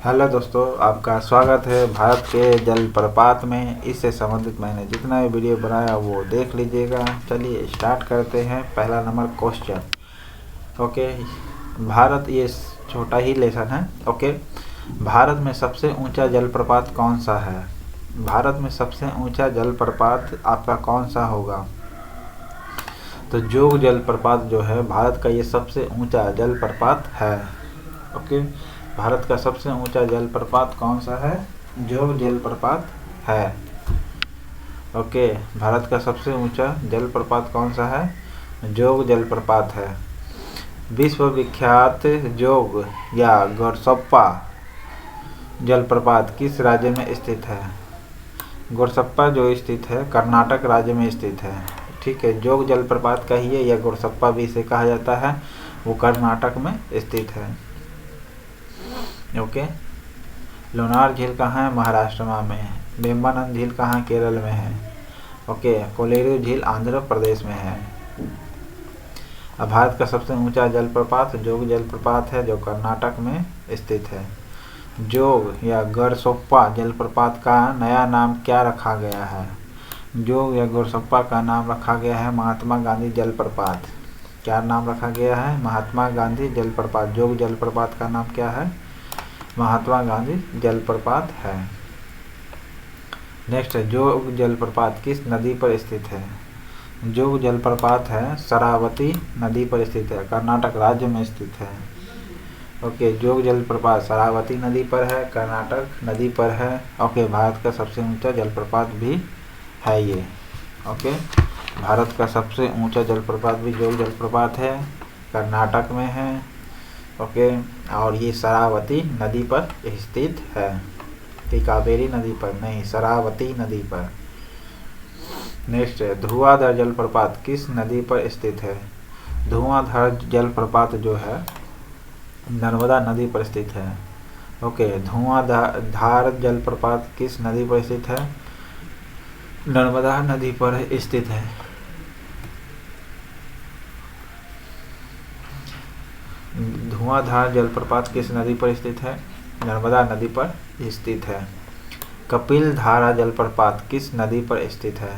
Hello दोस्तों, आपका स्वागत है भारत के जलप्रपात में। इससे संबंधित मैंने जितना भी वीडियो बनाया वो देख लीजिएगा। चलिए स्टार्ट करते हैं। पहला नंबर क्वेश्चन। ओके, भारत, ये छोटा ही लेसन है। ओके, भारत में सबसे ऊंचा जलप्रपात कौन सा है? भारत में सबसे ऊंचा जलप्रपात आपका कौन सा होगा? तो जोग जलप्रपात जो है भारत का ये सबसे ऊंचा जलप्रपात है। ओके, भारत का सबसे ऊंचा जलप्रपात कौन सा है? जोग जलप्रपात है। ओके, भारत का सबसे ऊंचा जलप्रपात कौन सा है? जोग जलप्रपात है। विश्व विख्यात जोग या गोरसप्पा जलप्रपात किस राज्य में स्थित है? गोरसप्पा जो स्थित है कर्नाटक राज्य में स्थित है। ठीक है, जोग जलप्रपात कहिए या गोरसप्पा भी इसे कहा जाता है, वो कर्नाटक में स्थित है। ओके, लोनार झील कहाँ है? महाराष्ट्र में है। वेम्बानंद झील कहाँ? केरल में है। ओके, कोलेरू झील आंध्र प्रदेश में है। अब भारत का सबसे ऊंचा जलप्रपात जोग जलप्रपात है जो कर्नाटक में स्थित है। जोग या गोरसप्पा जलप्रपात का नया नाम क्या रखा गया है? जोग या गोरसप्पा का नाम रखा गया है महात्मा गांधी जलप्रपात। क्या नाम रखा गया है? महात्मा गांधी जलप्रपात। जोग जलप्रपात का नाम क्या है? महात्मा गांधी जलप्रपात है। नेक्स्ट है, जोग जलप्रपात किस नदी पर स्थित है? जोग जलप्रपात है शरावती नदी पर स्थित है, कर्नाटक राज्य में स्थित है। ओके, जोग जलप्रपात शरावती नदी पर है, कर्नाटक नदी पर है। ओके, भारत का सबसे ऊंचा जलप्रपात भी है ये। ओके, भारत का सबसे ऊंचा जलप्रपात भी जोग जलप्रपात है, कर्नाटक में है। ओके, और ये शरावती नदी पर स्थित है, कि कावेरी नदी पर नहीं, शरावती नदी पर। नेक्स्ट है, धुआंधार जलप्रपात किस नदी पर स्थित है? धुआंधार जलप्रपात जो है नर्मदा नदी पर स्थित है। ओके, धुआंधार जलप्रपात किस नदी पर स्थित है? नर्मदा नदी पर स्थित है। धुआंधार जलप्रपात किस नदी पर स्थित है? नर्मदा नदी पर स्थित है। कपिल धारा जलप्रपात किस नदी पर स्थित है?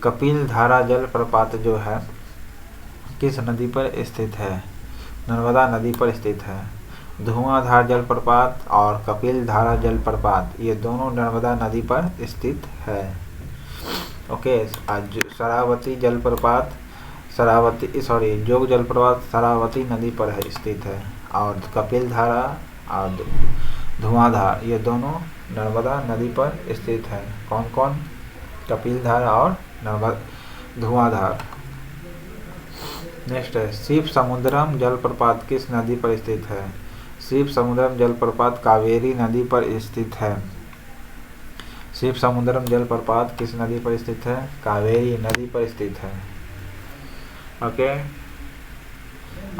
कपिल धारा जलप्रपात जो है किस नदी पर स्थित है? नर्मदा नदी पर स्थित है। धुआंधार जलप्रपात और कपिल धारा जलप्रपात ये दोनों नर्मदा नदी पर स्थित है। ओके, आज शरावती जलप्रपात जोग जलप्रपात शरावती नदी पर है स्थित है, और कपिल धारा और धुआंधार ये दोनों नर्मदा नदी पर स्थित है। कौन कौन? कपिल धारा और धुआंधार। नेक्स्ट है, शिव समुद्रम जलप्रपात किस नदी पर स्थित है? शिव समुद्रम जलप्रपात कावेरी नदी पर स्थित है। शिव समुद्रम जलप्रपात किस नदी पर स्थित है? कावेरी नदी पर स्थित है। ओके,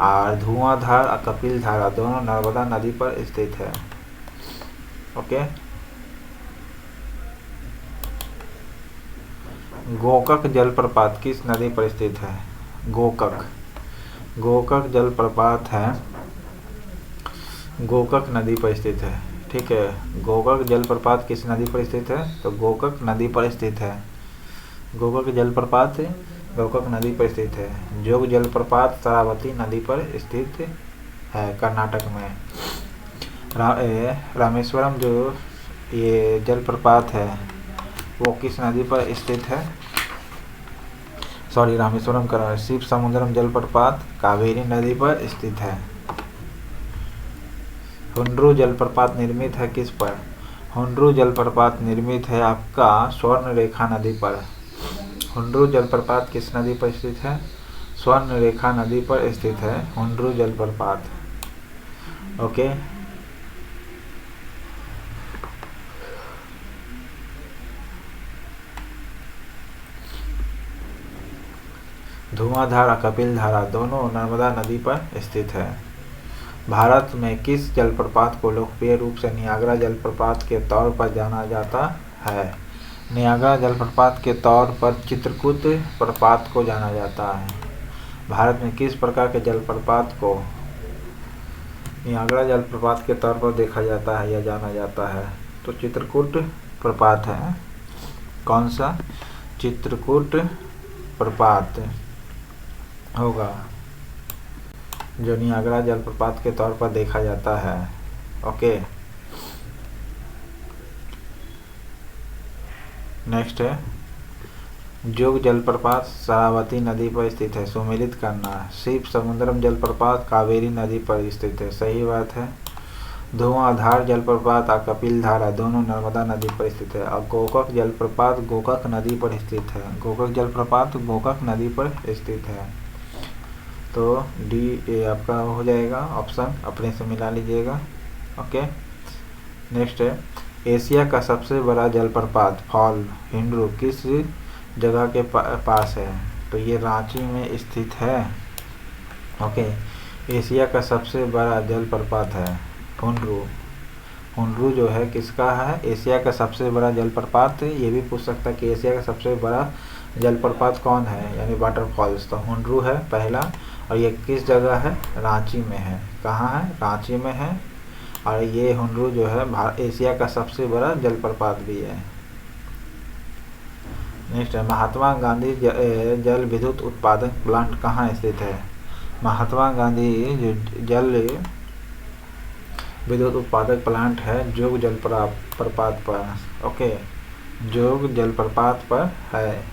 और धुआंधार और कपिल धारा दोनों नर्मदा नदी पर स्थित है। ओके, गोकक जलप्रपात किस नदी पर स्थित है? गोकक जलप्रपात है गोकक नदी पर स्थित है। ठीक है, गोकक जलप्रपात किस नदी पर स्थित है? तो गोकक नदी पर स्थित है। गोकक जलप्रपात गोकक नदी पर स्थित है। जोग जलप्रपात शरावती नदी पर स्थित है, कर्नाटक में। रामेश्वरम जो ये जलप्रपात है वो किस नदी पर स्थित है? रामेश्वरम का शिव समुद्रम जलप्रपात कावेरी नदी पर स्थित है। हुंड्रू जलप्रपात निर्मित है किस पर? हुंड्रू जलप्रपात निर्मित है आपका स्वर्णरेखा नदी पर। हुंड्रू जलप्रपात किस नदी पर स्थित है? स्वर्णरेखा नदी पर स्थित है हुंड्रू जलप्रपात। ओके, धुआंधार और कपिल धारा दोनों नर्मदा नदी पर स्थित है। भारत में किस जलप्रपात को लोकप्रिय रूप से नियाग्रा जलप्रपात के तौर पर जाना जाता है? नियाग्रा जलप्रपात के तौर पर चित्रकूट प्रपात को जाना जाता है। भारत में किस प्रकार के जलप्रपात को नियाग्रा जलप्रपात के तौर पर देखा जाता है या जाना जाता है? तो चित्रकूट प्रपात है। कौन सा? चित्रकूट प्रपात होगा जो नियाग्रा जलप्रपात के तौर पर देखा जाता है। ओके, नेक्स्ट है जोग जलप्रपात शरावती नदी पर स्थित है। सुमेलित करना। शिव समुद्रम जलप्रपात कावेरी नदी पर स्थित है। सही बात है। धुआंधार जलप्रपात और कपिल धारा दोनों नर्मदा नदी पर स्थित है। और गोकक जलप्रपात गोकक नदी पर स्थित है। गोकक जलप्रपात गोकक नदी पर स्थित है। तो डी ए आपका हो जाएगा ऑप्शन, अपने से मिला लीजिएगा। ओके, नेक्स्ट है एशिया का सबसे बड़ा जलप्रपात फॉल हिंड्रू किस जगह के पास है? तो ये रांची में स्थित है। ओके, एशिया का सबसे बड़ा जलप्रपात है हुंड्रू। हुंड्रू जो है किसका है? एशिया का सबसे बड़ा जलप्रपात। ये भी पूछ सकता है कि एशिया का सबसे बड़ा जलप्रपात कौन है, यानी वाटरफॉल्स। तो हुंड्रू है पहला, और ये किस जगह है? रांची में है। कहाँ है? रांची में है। और ये हुंड्रू जो है एशिया का सबसे बड़ा जलप्रपात भी है। नेक्स्ट है महात्मा गांधी जल विद्युत उत्पादक प्लांट कहाँ स्थित है? महात्मा गांधी जो जल विद्युत उत्पादक प्लांट है जोग जलप्रपात पर। ओके, जोग जलप्रपात पर है।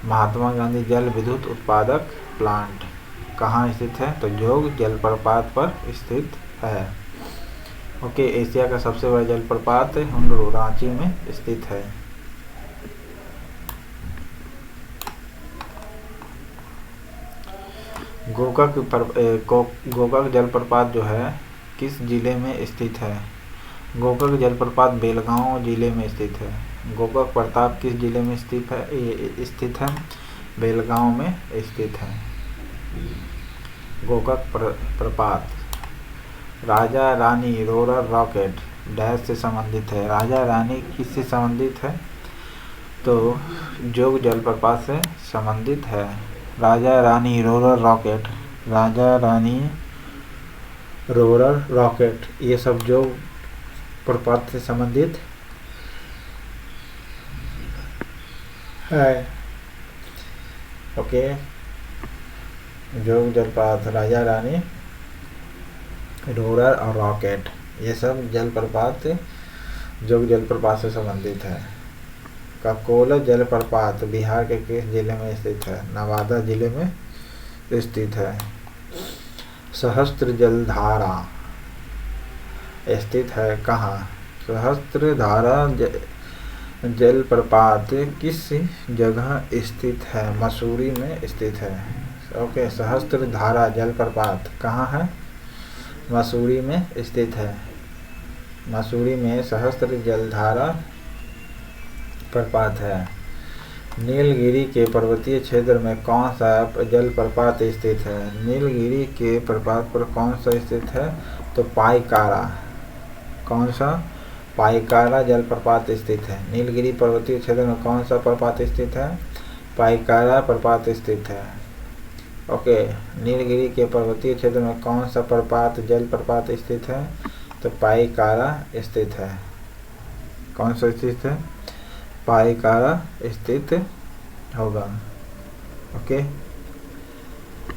महात्मा गांधी जल विद्युत उत्पादक प्लांट कहाँ स्थित है? तो जोग जलप्रपात पर स्थित है। ओके, एशिया का सबसे बड़ा जलप्रपात हुंड्रू रांची में स्थित है। गोकक जलप्रपात जो है किस जिले में स्थित है? गोकक जलप्रपात बेलगांव जिले में स्थित है। गोकक प्रताप किस जिले में स्थित है? बेलगांव में स्थित है गोकक प्रपात। Raja Rani roller rocket dash से संबंधित है। राजा रानी किससे संबंधित है? तो जोग जलप्रपात से संबंधित है। Raja Rani roller rocket, Raja Rani roller rocket, ये सब जोग प्रपात से संबंधित है। ओके, जोग जलप्रपात, राजा रानी, रोलर और रॉकेट, ये सब जलप्रपात जोग जलप्रपात से संबंधित है। ककोला जलप्रपात बिहार के किस जिले में स्थित है? नवादा जिले में स्थित है। सहस्त्र जलधारा स्थित है कहाँ? सहस्त्रधारा जलप्रपात किस जगह स्थित है? मसूरी में स्थित है। ओके, सहस्त्रधारा जलप्रपात कहाँ है? मसूरी में स्थित है। मसूरी में सहस्त्र जलधारा प्रपात है। नीलगिरी के पर्वतीय क्षेत्र में कौन सा जलप्रपात स्थित है? नीलगिरी के प्रपात पर कौन सा स्थित है? तो पाइकारा। कौन सा? पाइकारा जलप्रपात स्थित है। नीलगिरी पर्वतीय क्षेत्र में कौन सा प्रपात स्थित है? पाइकारा प्रपात स्थित है। ओके, नीलगिरी के पर्वतीय क्षेत्र में कौन सा जलप्रपात स्थित है? तो पाइकारा स्थित है। कौन सा स्थित है? पाइकारा स्थित होगा। ओके,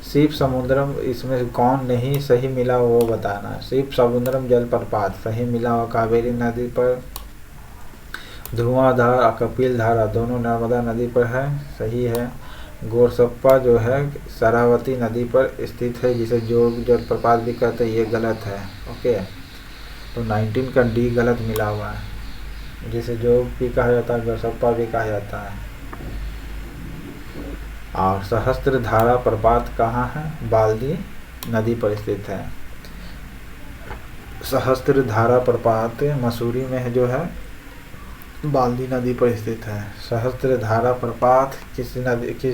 शिव समुद्रम, इसमें कौन नहीं सही मिला वो बताना। शिव समुद्रम जलप्रपात सही मिला हुआ कावेरी नदी पर। धुआंधार और कपिल धारा दोनों नर्मदा नदी पर है, सही है। गोरसप्पा जो है शरावती नदी पर स्थित है, जिसे जोग जलप्रपात भी कहते हैं, ये गलत है। ओके, तो 19 का डी गलत मिला हुआ है, जिसे जोग भी कहा जाता है, गोरसप्पा भी कहा जाता है। और सहस्त्रधारा प्रपात कहाँ है? बाल्दी नदी पर स्थित है। सहस्त्रधारा प्रपात मसूरी में है, जो है बाल्दी नदी पर स्थित है। सहस्त्रधारा प्रपात किस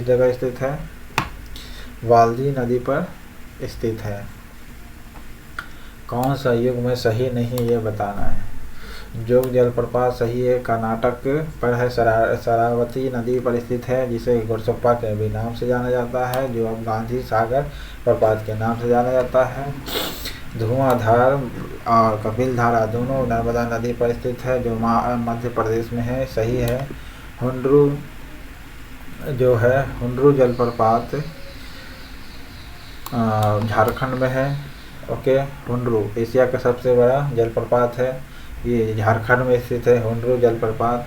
जगह स्थित है? बाल्दी नदी पर स्थित है। कौन सा युग में सही नहीं ये बताना है। जोग जलप्रपात सही है, कर्नाटक पर है, शरावती नदी पर स्थित है, जिसे गोरसप्पा के भी नाम से जाना जाता है, जो अब गांधी सागर प्रपात के नाम से जाना जाता है। धुआंधार और कपिल धारा दोनों नर्मदा नदी पर स्थित है, जो मध्य प्रदेश में है, सही है। हुंड्रू जो है, हुंड्रू जलप्रपात झारखंड में है। ओके, हुंड्रू एशिया का सबसे बड़ा जलप्रपात है, ये झारखंड में स्थित है हुंड्रू जलप्रपात।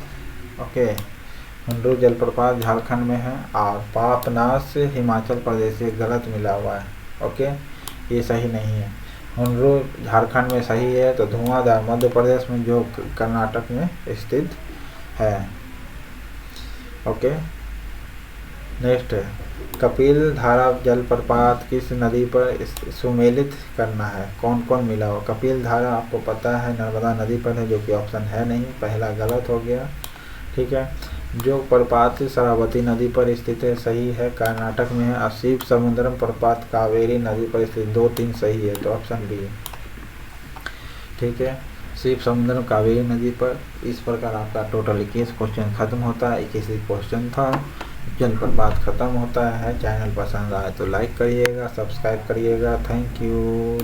ओके, हुंड्रू जलप्रपात झारखंड में है। और पापनास हिमाचल प्रदेश से गलत मिला हुआ है। ओके, ये सही नहीं है। हुंड्रू झारखंड में सही है, तो धुआंधार मध्य प्रदेश में, जो कर्नाटक में स्थित है। ओके, नेक्स्ट है कपिल धारा जलप्रपात किस नदी पर सुमेलित करना है, कौन कौन मिला हो। कपिल धारा आपको पता है नर्मदा नदी पर है, जो कि ऑप्शन है नहीं, पहला गलत हो गया। ठीक है, जोग प्रपात शरावती नदी पर स्थित है, सही है, कर्नाटक में है। शिव समुद्रम प्रपात कावेरी नदी पर स्थित, 2-3 सही है, तो ऑप्शन बी है। ठीक है, शिव समुद्रम कावेरी नदी पर। इस प्रकार आपका टोटल 21 क्वेश्चन खत्म होता है। 21 क्वेश्चन था, जलप्रपात खत्म होता है। चैनल पसंद आए तो लाइक करिएगा, सब्सक्राइब करिएगा। Thank you.